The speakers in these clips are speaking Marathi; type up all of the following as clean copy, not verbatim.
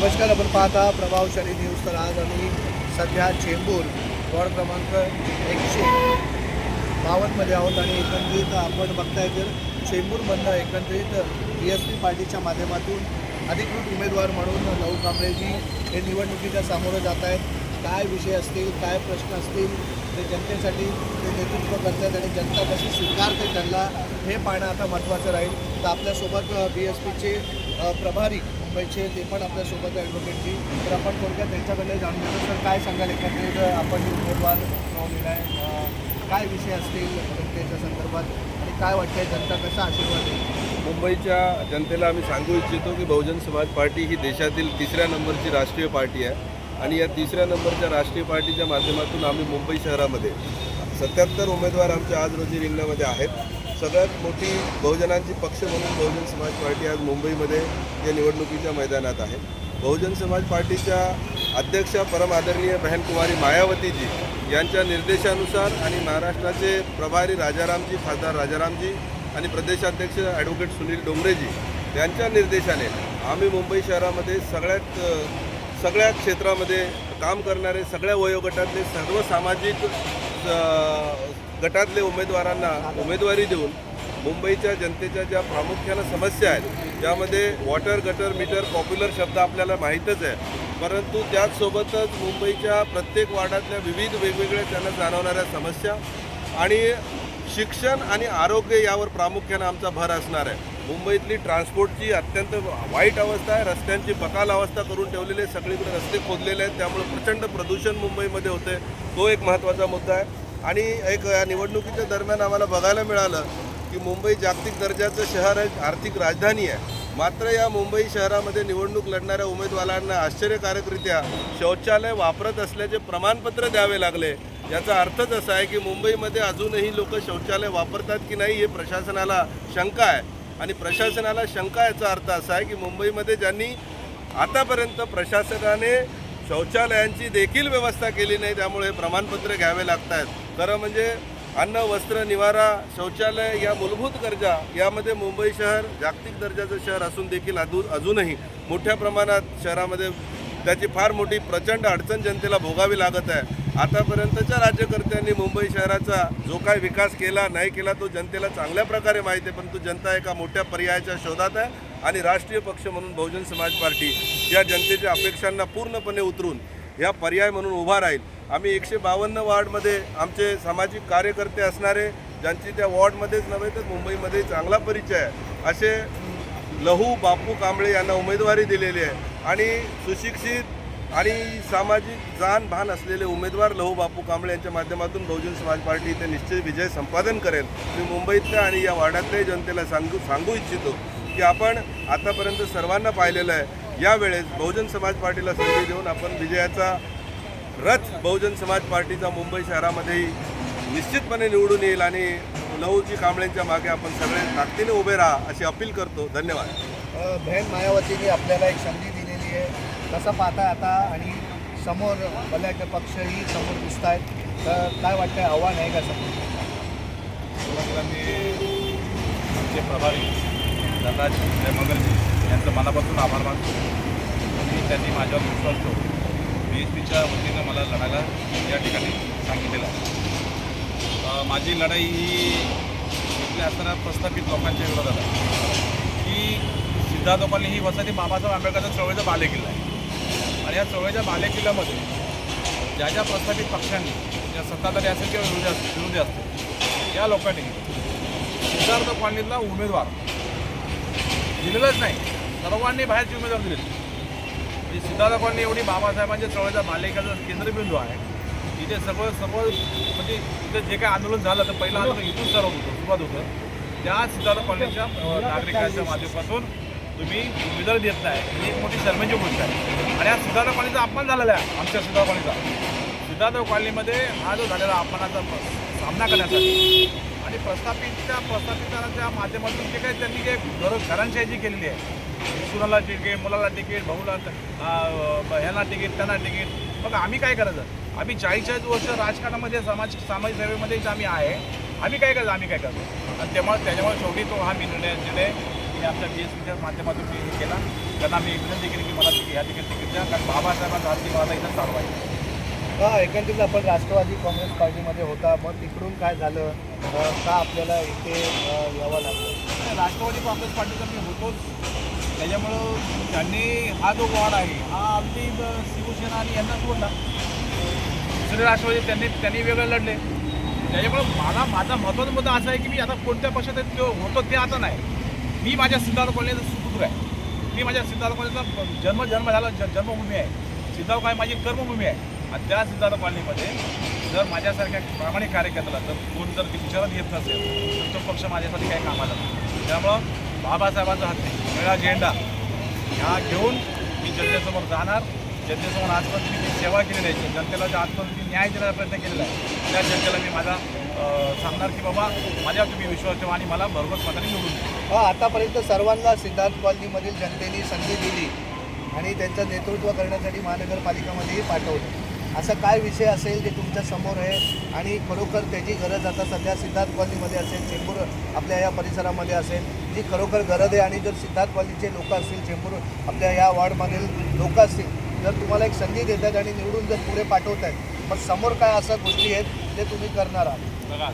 नमस्कार, आपण पाहता प्रभावशाली न्यूज. तर आज आम्ही सध्या चेंबूर वॉर्ड क्रमांक 152मध्ये आहोत आणि एकंदरीत आपण बघताय तर चेंबूरमधनं एकंदरीत BSP पार्टीच्या माध्यमातून अधिकृत उमेदवार म्हणून लहू कांबळेजी हे निवडणुकीच्या सामोरं जात आहेत. काय विषय असतील, काय प्रश्न असतील, ते जनतेसाठी ते नेतृत्व करतात आणि जनता कशी स्वीकारते त्यांना हे पाहणं आता महत्त्वाचं राहील. तर आपल्यासोबत BSPचे प्रभारी मुंबईचे ते पण आपल्यासोबत ॲडव्होकेटजी. तर आपण थोडक्यात त्यांच्याकडे जाणून घेतो. तर काय सांगाल, एकंदरीत आपण उमेदवार निवडलेला आहे, काय विषय असतील जनतेच्या संदर्भात आणि काय वाटतंय, जनता कसा आशीर्वाद देईल? मुंबईच्या जनतेला आम्ही सांगू इच्छितो की बहुजन समाज पार्टी ही देशातील 3ऱ्या नंबरची राष्ट्रीय पार्टी आहे आणि या 3ऱ्या नंबरच्या राष्ट्रीय पार्टीच्या माध्यमातून आम्ही मुंबई शहरामध्ये 77 उमेदवार आमच्या आज रोजी रिंगणामध्ये आहेत. सगळ्यात मोठी बहुजनांची पक्ष म्हणून बहुजन समाज पार्टी आज मुंबईमध्ये या निवडणुकीच्या मैदानात आहे. बहुजन समाज पार्टीच्या अध्यक्षा परम आदरणीय बहन कुमारी मायावतीजी यांच्या निर्देशानुसार आणि महाराष्ट्राचे प्रभारी राजारामजी, खासदार राजारामजी आणि प्रदेशाध्यक्ष ॲडव्होकेट सुनील डोंगरेजी यांच्या निर्देशाने आम्ही मुंबई शहरामध्ये सगळ्या क्षेत्रामध्ये काम करणारे सगळ्या वयोगटातले सर्व सामाजिक गटातले उमेदवारांना उमेदवारी देऊन मुंबईच्या जनतेच्या ज्या प्रामुख्यानं समस्या आहेत, त्यामध्ये वॉटर, गटर, मीटर पॉप्युलर शब्द आपल्याला माहीतच आहे, परंतु त्याचसोबतच मुंबईच्या प्रत्येक वार्डातल्या विविध वेगवेगळ्या त्यांना जाणवणाऱ्या समस्या आणि शिक्षण आणि आरोग्य यावर प्रामुख्यानं आमचा भर असणार आहे. मुंबईतली ट्रान्सपोर्टची अत्यंत वाईट अवस्था आहे. रस्त्यांची बकाल अवस्था करून ठेवलेले, सगळीकडे रस्ते खोदलेले आहेत, त्यामुळे प्रचंड प्रदूषण मुंबईमध्ये होते. तो एक महत्त्वाचा मुद्दा आहे. आणि एक या निवडणुकीच्या दरम्यान आम्हाला बघायला मिळालं की मुंबई जागतिक दर्जाचं शहर आहे, आर्थिक राजधानी आहे. मात्र या मुंबई शहरामध्ये निवडणूक लढणाऱ्या उमेदवारांना आश्चर्यकारकरित्या शौचालय वापरत असल्याचे प्रमाणपत्र द्यावे लागले. याचा अर्थच असा आहे की मुंबईमध्ये अजूनही लोक शौचालय वापरतात की नाही हे प्रशासनाला शंका आहे. आणि प्रशासनाला शंका याचा अर्थ असा आहे की मुंबईमध्ये ज्यांनी आतापर्यंत प्रशासनाने शौचालयांची देखील व्यवस्था केली नाही, त्यामुळे हे प्रमाणपत्र घ्यावे लागत आहेत. खरं म्हणजे अन्न, वस्त्र, निवारा, शौचालय या मूलभूत गरजा यामध्ये मुंबई शहर जागतिक दर्जाचं शहर असून देखील अजूनही मोठ्या प्रमाणात शहरामध्ये त्याची फार मोठी प्रचंड अडचण जनतेला भोगावी लागत आहे. आतापर्यंतच्या राज्यकर्त्यांनी मुंबई शहराचा जो काय विकास केला नाही केला तो जनतेला चांगल्या प्रकारे माहिती आहे, परंतु जनता एका मोठ्या पर्यायाच्या शोधात आहे आणि राष्ट्रीय पक्ष म्हणून बहुजन समाज पार्टी या जनतेच्या अपेक्षांना पूर्णपणे उतरून या पर्याय म्हणून उभा राहील. आम्ही 152 वॉर्डमध्ये आमचे सामाजिक कार्यकर्ते असणारे, ज्यांची त्या वॉर्डमध्येच नव्हे तर मुंबईमध्ये चांगला परिचय आहे, असे लहू बापू कांबळे यांना उमेदवारी दिलेली आहे. आणि सुशिक्षित आणि सामाजिक जाण भान असलेले उमेदवार लहू बापू कांबळे यांच्या माध्यमातून बहुजन समाज पार्टी इथे निश्चित विजय संपादन करेल. मी मुंबईतल्या आणि या वार्डातल्याही जनतेला सांगू इच्छितो की आपण आतापर्यंत सर्वांना पाहिलेलं आहे. यावेळेस बहुजन समाज पार्टीला संधी देऊन आपण विजयाचा रथ बहुजन समाज पार्टीचा मुंबई शहरामध्येही निश्चितपणे निवडून येईल आणि लहूजी कांबळेंच्या मागे आपण सगळे ताकदीने उभे राहा अशी अपील करतो. धन्यवाद. बहन मायावतीने आपल्याला एक संधी दिलेली आहे, कसं पाहताय आता? आणि समोर बलाढ्य पक्षही समोर दिसत आहेत, तर काय वाटतंय, आव्हान आहे का समोर? सुरुवातीला मी आमचे प्रभारी धनराज जयमंगलजी यांचं मनापासून आभार मानतो की त्यांनी माझ्यावर विश्वास ठेवून BSPच्या वतीनं मला लढायला या ठिकाणी सांगितलेलं आहे. माझी लढाई ही इथल्या असणाऱ्या प्रस्थापित लोकांच्या विरोधात आहे की सिद्धार्थ कॉलनी ही वसती बाबासाहेब आंबेडकरच्या चळवळीचा बालेकिल्ला आहे आणि या चळवळीच्या बालेकिल्ल्यामध्ये ज्या ज्या प्रस्थापित पक्षांनी, ज्या सत्ताधारी असेल किंवा विरोधी असतील, या लोकांनी सिद्धार्थ कॉलनीतला उमेदवार दिलेलंच नाही, सर्वांनी बाहेरचे उमेदवार दिले. म्हणजे सिद्धार्थ कॉलनी एवढी बाबासाहेबांच्या चळवळीचा बालेकिल्ल्याचा केंद्रबिंदू आहे. इथे सर्व म्हणजे इथं जे काय आंदोलन झालं तर पहिलं आंदोलन इथून सुरुवात होतं. त्या सिद्धार्थ कॉलनीच्या नागरिकांच्या माध्यमातून तुम्ही उमेदवार देत नाही ही एक मोठी शर्मेची गोष्ट आहे. आणि या सिद्धार्थ कॉलनीचा अपमान झालेला आहे. आमच्या सिद्धार्थ कॉलनीचा, सिद्धार्थ कॉलनीमध्ये हा जो झालेला अपमानाचा सामना करण्यासाठी आणि प्रस्थापितांच्या माध्यमातून जे काही त्यांनी जे घरांशाही जी केलेली आहे, सुनाला तिकीट, मुलाला तिकीट, भाऊला ह्याला तिकीट, त्यांना तिकीट, मग आम्ही काय करायचं? आम्ही 40 वर्ष राजकारणामध्ये सामाजिक सेवेमध्ये आम्ही आहे, आम्ही काय करतो? आणि त्याच्यामुळे शेवटी तो हा निर्णय मी आमच्या BSPच्या माध्यमातून मी हे केला. त्यांना मी विनंती केली की मला ह्या ठिकाणी तिकीट द्या, कारण बाबासाहेबांचा हाती मला इथं चालवायचं. एकंदरीत आपण राष्ट्रवादी काँग्रेस पार्टीमध्ये होता, मग तिकडून काय झालं, का आपल्याला इथे यावं लागलं? राष्ट्रवादी काँग्रेस पार्टीचा मी होतोच, त्याच्यामुळं त्यांनी हा जो वॉर्ड आहे हा अगदी शिवसेना आणि यांना सोडला. दुसरे राष्ट्रवादी त्यांनी वेगळे लढले. त्याच्यामुळं माझा महत्त्वाचा मुद्दा असा आहे की मी आता कोणत्या पक्षात तो होतो ते आता नाही. मी माझ्या सिद्धार्थ कॉलनीचा सुपुत्र आहे. मी माझ्या सिद्धार्थ कॉलनीचा जन्म झाला जन्मभूमी आहे. सिद्धार्थ कॉलनी माझी कर्मभूमी आहे. आणि त्या सिद्धार्थ कॉलनीमध्ये जर माझ्यासारख्या प्रामाणिक कार्यकर्त्याला जर कोण जर विचारात घेत नसेल तर तो पक्ष माझ्यासाठी काही कामाला नाही. त्यामुळं बाबासाहेबांचा हत्ती निळा झेंडा ह्या घेऊन मी जनतेसमोर जाणार. जनतेसमोर आजपर्यंत मी जी सेवा केलेली आहे, जनतेला ज्या आजपर्यंत मी न्याय देण्याचा प्रयत्न केलेला आहे, त्या जनतेला मी माझा सांगणार की बाबा माझ्यावर तुम्ही विश्वास ठेवा आणि मला भरघोस मताने निवडून द्या. आतापर्यंत सर्वांना सिद्धार्थ कॉलनीमधील जनतेने संधी दिली आणि त्यांचं नेतृत्व करण्यासाठी महानगरपालिकामध्येही पाठवलं. असा काय विषय असेल जे तुमच्या समोर आहे आणि खरोखर त्याची गरज आता सध्या सिद्धार्थ कॉलनीमध्ये असेल, चेंबूर आपल्या या परिसरामध्ये असेल, जी खरोखर गरज आहे, आणि जर सिद्धार्थ कॉलनीचे लोक असतील, चेंबूर आपल्या या वॉर्डमधील लोक असतील, जर तुम्हाला एक संधी देत आहेत आणि निवडून जर पुढे पाठवत आहेत, मग समोर काय अशा गोष्टी आहेत जे तुम्ही करणार आहात? बघा,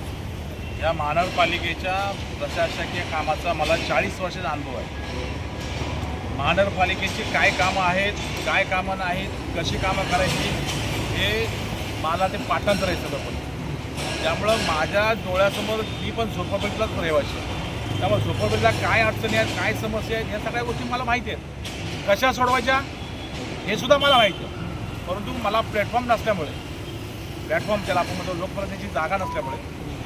या महानगरपालिकेच्या प्रशासकीय कामाचा मला 40 वर्षाचा अनुभव आहे. महानगरपालिकेची काय कामं आहेत, काय कामं नाहीत, कशी कामं करायची हे मला ते पाठांतर आहे सगळं. पण त्यामुळं माझ्या डोळ्यासमोर मी पण झोपडपट्टीलाच रहिवाशी आहे. त्यामुळे झोपडपट्टीला काय अडचणी आहेत, काय समस्या आहेत, या सगळ्या गोष्टी मला माहिती आहेत. कशा सोडवायच्या हे सुद्धा मला माहिती आहे. परंतु मला प्लॅटफॉर्म नसल्यामुळे, त्याला आपण म्हणतो लोकप्रतिनिधीची जागा नसल्यामुळे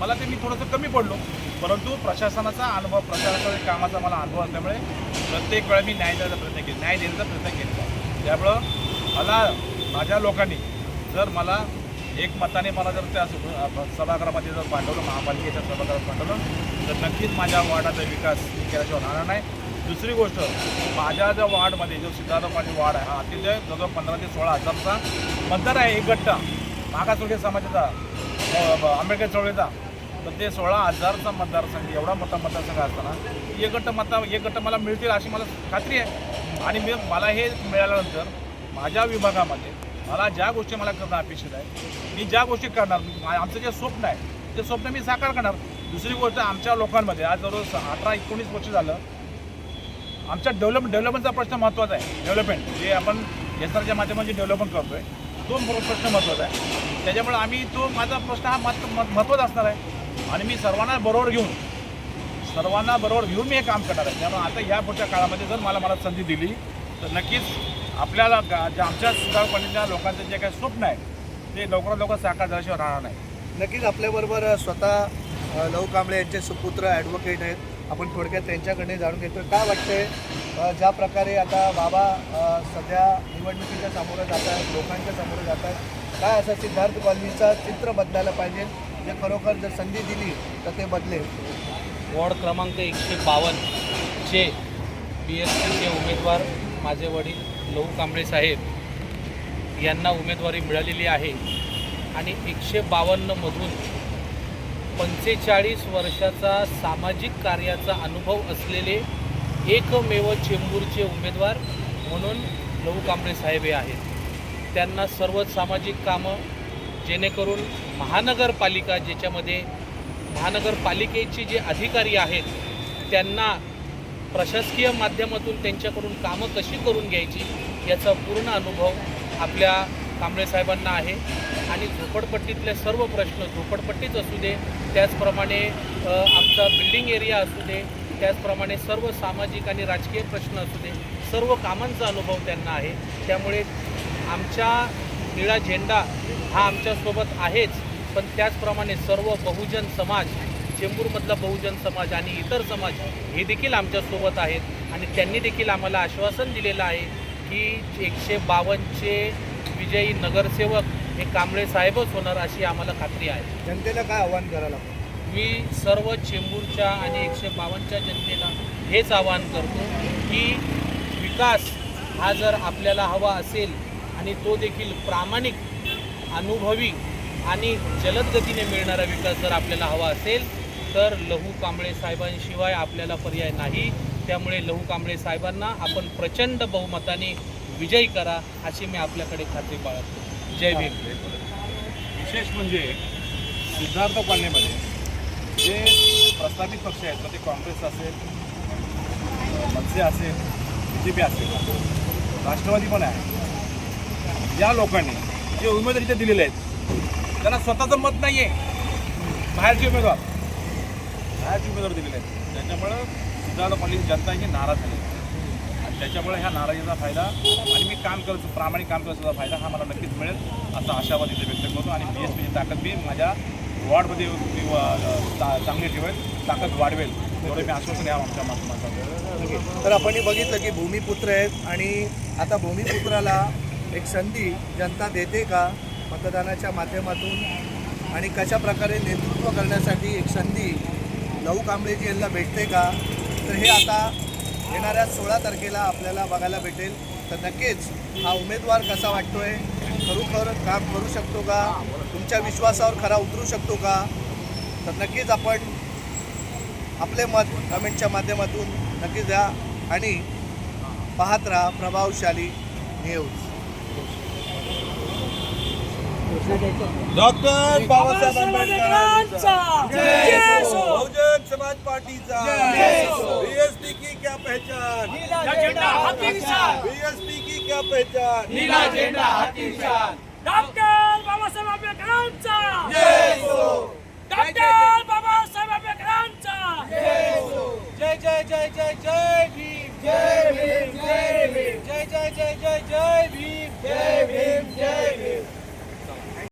मला ते मी थोडंसं कमी पडलो. परंतु प्रशासनाचा अनुभव, प्रशासनाच्या कामाचा मला अनुभव असल्यामुळे प्रत्येक वेळा मी न्याय देण्याचा प्रयत्न केला. त्यामुळं मला माझ्या लोकांनी जर मला एक मताने मला जर त्या सभागृहामध्ये जर पाठवलं, महापालिकेच्या सभागृहात पाठवलं, तर नक्कीच माझ्या वार्डाचा विकास केल्याशिवाय होणार नाही. दुसरी गोष्ट, माझ्या ज्या वार्डमध्ये जो सिद्धार्थ कॉलनी वार्ड आहे हा अतिशय जवळजवळ 15 ते 16 हजारचा मतदार आहे. एक गट्टा मागासवर्गीय समाजाचा, आंबेडकर चळवळीचा, तर ते 16,000चा मतदारसंघ, एवढा मोठा मतदारसंघ असताना एक गट मला मिळतील अशी मला खात्री आहे. आणि मला हे मिळाल्यानंतर माझ्या विभागामध्ये मला ज्या गोष्टी मला करणं अपेक्षित आहे, मी ज्या गोष्टी करणार, आमचं जे स्वप्न आहे ते स्वप्न मी साकार करणार. दुसरी गोष्ट, आमच्या लोकांमध्ये आज जवळजवळ 18-19 वर्ष झालं आमच्या डेव्हलपमेंटचा प्रश्न महत्त्वाचा आहे. डेव्हलपमेंट जे आपण एसआरच्या माध्यमातून डेव्हलपमेंट करतो आहे तो प्रश्न महत्त्वाचा आहे. त्याच्यामुळे आम्ही तो माझा प्रश्न हा महत्त्वाचा असणार आहे. आणि मी सर्वांना बरोबर घेऊन मी हे काम करणार आहे. त्यामुळे आता या पुढच्या काळामध्ये जर मला संधी दिली तर नक्कीच आपल्याला ज्या आमच्या सिद्धार्थ कॉलनीच्या लोकांचं जे काही स्वप्न आहे ते लवकरात लवकर साकार झाल्याशिवाय राहणार नाही. नक्कीच आपल्याबरोबर स्वतः लहू कांबळे यांचे सुपुत्र ॲडव्होकेट आहेत. आपण थोडक्यात त्यांच्याकडे जाणून घेतो. काय वाटतंय ज्या प्रकारे आता बाबा सध्या निवडणुकीच्या सामोरं जात आहेत, लोकांच्या सामोरं जात आहेत, काय असं सिद्धार्थ कॉलनीचं चित्र बदलायला पाहिजे जे खरोखर जर संधी दिली तर ते बदलेल? वॉर्ड क्रमांक 152चे BSPचे उमेदवार माझे वडील लहू कांबळे साहेब यांना उमेदवारी मिळालेली आहे. आणि 152मधून 45 वर्षाचा सामाजिक कार्याचा अनुभव असलेले एकमेव चेंबूरचे उमेदवार म्हणून लहू कांबळे साहेब हे आहेत. त्यांना सर्व सामाजिक कामं, जेणेकरून महानगरपालिका ज्याच्यामध्ये महानगरपालिकेचे जे अधिकारी आहेत त्यांना प्रशासकीय माध्यमातून त्यांच्याकडून कामं कशी करून घ्यायची याचा पूर्ण अनुभव आपल्या कांबळे साहेबांना आहे. आणि झोपडपट्टीतले सर्व प्रश्न, झोपडपट्टीच असू दे, त्याचप्रमाणे आमचा बिल्डिंग एरिया असू दे, त्याचप्रमाणे सर्व सामाजिक आणि राजकीय प्रश्न असू दे, सर्व कामांचा अनुभव त्यांना आहे. त्यामुळे आमच्या निळा झेंडा हा आमच्यासोबत आहेच, पण त्याचप्रमाणे सर्व बहुजन समाज, चेंबूरमधला बहुजन समाज आणि इतर समाज हे देखील आमच्यासोबत आहेत. आणि त्यांनी देखील आम्हाला आश्वासन दिलेलं आहे की 152चे विजयी नगरसेवक हे कांबळे साहेबच होणार अशी आम्हाला खात्री आहे. जनतेला काय आव्हान करायला? मी सर्व चेंबूरच्या आणि 152च्या जनतेला हेच आवाहन करतो की विकास हा जर आपल्याला हवा असेल आणि तो देखील प्रामाणिक, अनुभवी आणि जलद गतीने मिळणारा विकास जर आपल्याला हवा असेल तर लहू कांबळे साहेबांशिवाय आपल्याला पर्याय नाही. त्यामुळे लहू कांबळे साहेबांना आपण प्रचंड बहुमताने विजयी करा अशी मी आपल्याकडे खात्री बाळगतो. जय भीम. विशेष म्हणजे सिद्धार्थ कॉलनीमध्ये जे प्रस्थापित पक्ष आहेत, मग ते काँग्रेस असेल, मनसे असेल, BJP असेल, राष्ट्रवादी पण आहे, या लोकांनी जे उमेदवार इथे दिलेले आहेत त्यांना स्वतःचं मत नाही आहे, बाहेरचे उमेदवार दिलेले आहेत. त्याच्यामुळं सिद्धार्थ कॉलनी जनता ही नाराज झाली आणि त्याच्यामुळे ह्या नाराजीचा फायदा आणि मी काम करतो प्रामाणिक काम करण्याचा फायदा हा मला नक्कीच मिळेल असा आशावाद इथे व्यक्त करतो. आणि BSPची ताकद मी माझ्या वॉर्डमध्ये चांगली ठेवेल, ताकद वाढवेल एवढे मी आश्वासन या आमच्या माध्यमातून. तर आपण बघितलं की भूमिपुत्र आहेत आणि आता भूमिपुत्राला एक संधी जनता देते का मतदानाच्या माध्यमातून आणि कशा प्रकारे नेतृत्व करण्यासाठी एक संधी लहू कांबळेजी यांना भेटते का, तर हे आता येणाऱ्या 16 तारखेला आपल्याला बघायला भेटेल. तर नक्कीच हा उमेदवार कसा वाटतोय, खरोखर काम करू शकतो का, तुमच्या विश्वासावर खरा उतरू शकतो का, तर नक्कीच आपण आपले मत कमेंटच्या माध्यमातून नक्कीच द्या आणि पाहत राहा प्रभावशाली न्यूज. डॉक्टर बाबासाहेब आंबेडकरांचा बहुजन समाज पार्टीचा बीएसपी की क्या पहचान, बीएसपी की क्या पहचान, डॉक्टर बाबासाहेब आंबेडकरांचा